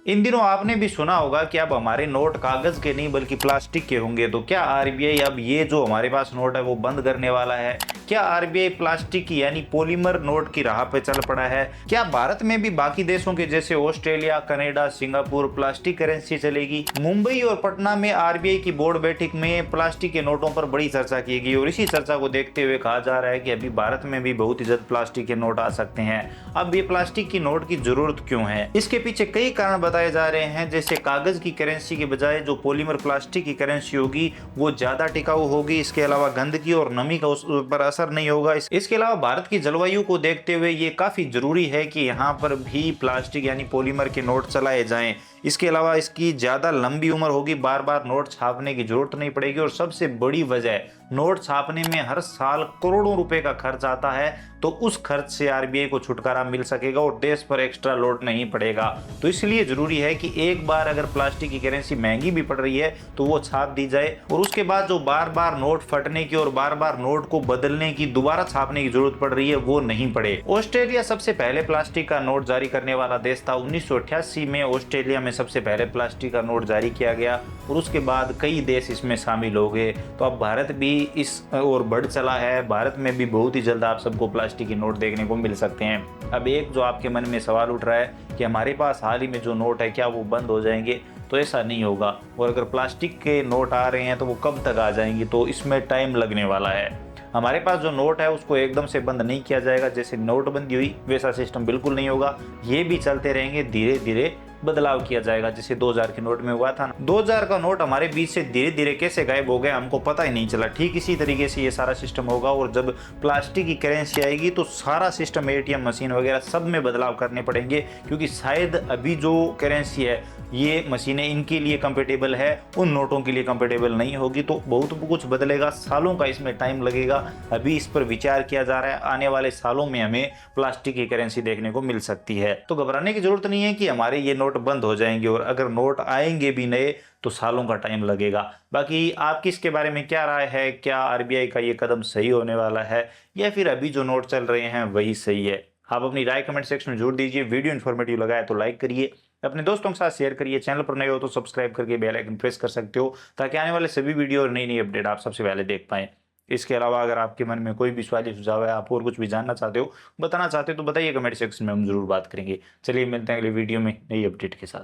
इन दिनों आपने भी सुना होगा कि अब हमारे नोट कागज के नहीं बल्कि प्लास्टिक के होंगे। तो क्या आरबीआई अब ये जो हमारे पास नोट है वो बंद करने वाला है? क्या आरबीआई प्लास्टिक की यानी पॉलीमर नोट की राह पे चल पड़ा है? क्या भारत में भी बाकी देशों के जैसे Australia, Canada, Singapore plastic currency चलेगी? मुंबई और पटना में आरबीआई की बोर्ड बैठक में प्लास्टिक के नोटों पर बड़ी चर्चा की गई और इसी चर्चा को देखते हुए कहा जा रहा है कि अभी भारत में भी बहुत ही जल्द प्लास्टिक के नोट आ सकते हैं। अब ये प्लास्टिक की नोट की जरूरत क्यों है? इसके पीछे कई कारण बताए जा रहे हैं, जैसे कागज की करेंसी के बजाय जो पॉलीमर प्लास्टिक की करेंसी होगी वो ज्यादा टिकाऊ होगी। इसके अलावा गंदगी और नमी का उस पर असर नहीं होगा। इसके अलावा भारत की जलवायु को देखते हुए ये काफी जरूरी है कि यहाँ पर भी प्लास्टिक यानी पॉलीमर के नोट चलाए जाएं। इसके अलावा इसकी ज्यादा लंबी उम्र होगी, बार बार नोट छापने की जरूरत नहीं पड़ेगी और सबसे बड़ी वजह, नोट छापने में हर साल करोड़ों रुपए का खर्च आता है, तो उस खर्च से आरबीआई को छुटकारा मिल सकेगा और देश पर एक्स्ट्रा लोड नहीं पड़ेगा। तो इसलिए जरूरी है कि एक बार अगर प्लास्टिक की करेंसी महंगी भी पड़ रही है तो वो छाप दी जाए और उसके बाद जो बार बार नोट फटने की और बार बार नोट को बदलने की, दोबारा छापने की जरूरत पड़ रही है, वो नहीं पड़े। ऑस्ट्रेलिया सबसे पहले प्लास्टिक का नोट जारी करने वाला देश था। 1988 में ऑस्ट्रेलिया में सबसे पहले प्लास्टिक का नोट जारी किया गया और उसके बाद कई देश इसमें शामिल हो गए। तो अब भारत भी इस ओर बढ़ चला है। भारत में भी बहुत ही जल्द आप सबको प्लास्टिक के नोट देखने को मिल सकते हैं। अब एक जो आपके मन में सवाल उठ रहा है कि हमारे पास हाल ही में जो नोट है क्या वो बंद हो जाएंगे, तो ऐसा नहीं होगा। और अगर प्लास्टिक के नोट आ रहे हैं तो वो कब तक आ जाएंगे, तो इसमें टाइम लगने वाला है। हमारे पास जो नोट है उसको एकदम से बंद नहीं किया जाएगा, जैसे नोटबंदी हुई वैसा सिस्टम बिल्कुल नहीं होगा। ये भी चलते रहेंगे, धीरे धीरे बदलाव किया जाएगा, जैसे 2000 के नोट में हुआ था ना। 2000 का नोट हमारे बीच से धीरे धीरे कैसे गायब हो गया हमको पता ही नहीं चला। ठीक इसी तरीके से ये सारा सिस्टम होगा और जब प्लास्टिक की करेंसी आएगी तो सारा सिस्टम, एटीएम मशीन वगैरह सब में बदलाव करने पड़ेंगे, क्योंकि शायद अभी जो करेंसी है ये मशीनें इनके लिए कंपेटेबल है, उन नोटों के लिए कंपेटेबल नहीं होगी। तो बहुत कुछ बदलेगा, सालों का इसमें टाइम लगेगा। अभी इस पर विचार किया जा रहा है, आने वाले सालों में हमें प्लास्टिक की करेंसी देखने को मिल सकती है। तो घबराने की जरूरत नहीं है कि हमारे ये नोट बंद हो जाएंगे, और अगर नोट आएंगे भी नए तो सालों का टाइम लगेगा। बाकी आपकी इसके बारे में क्या राय है? क्या आरबीआई का ये कदम सही होने वाला है या फिर अभी जो नोट चल रहे हैं वही सही है? आप अपनी राय कमेंट सेक्शन में जोड़ दीजिए। वीडियो इन्फॉर्मेटिव लगा है तो लाइक करिए, अपने दोस्तों के साथ शेयर करिए। चैनल पर नए हो तो सब्सक्राइब करके बेल आइकन प्रेस कर सकते हो, ताकि आने वाले सभी वीडियो और नई नई अपडेट आप सबसे पहले देख पाएं। इसके अलावा अगर आपके मन में कोई भी सवाल या सुझाव है, आप और कुछ भी जानना चाहते हो, बताना चाहते हो, तो बताइए कमेंट सेक्शन में, हम जरूर बात करेंगे। चलिए मिलते हैं अगले वीडियो में नई अपडेट के साथ।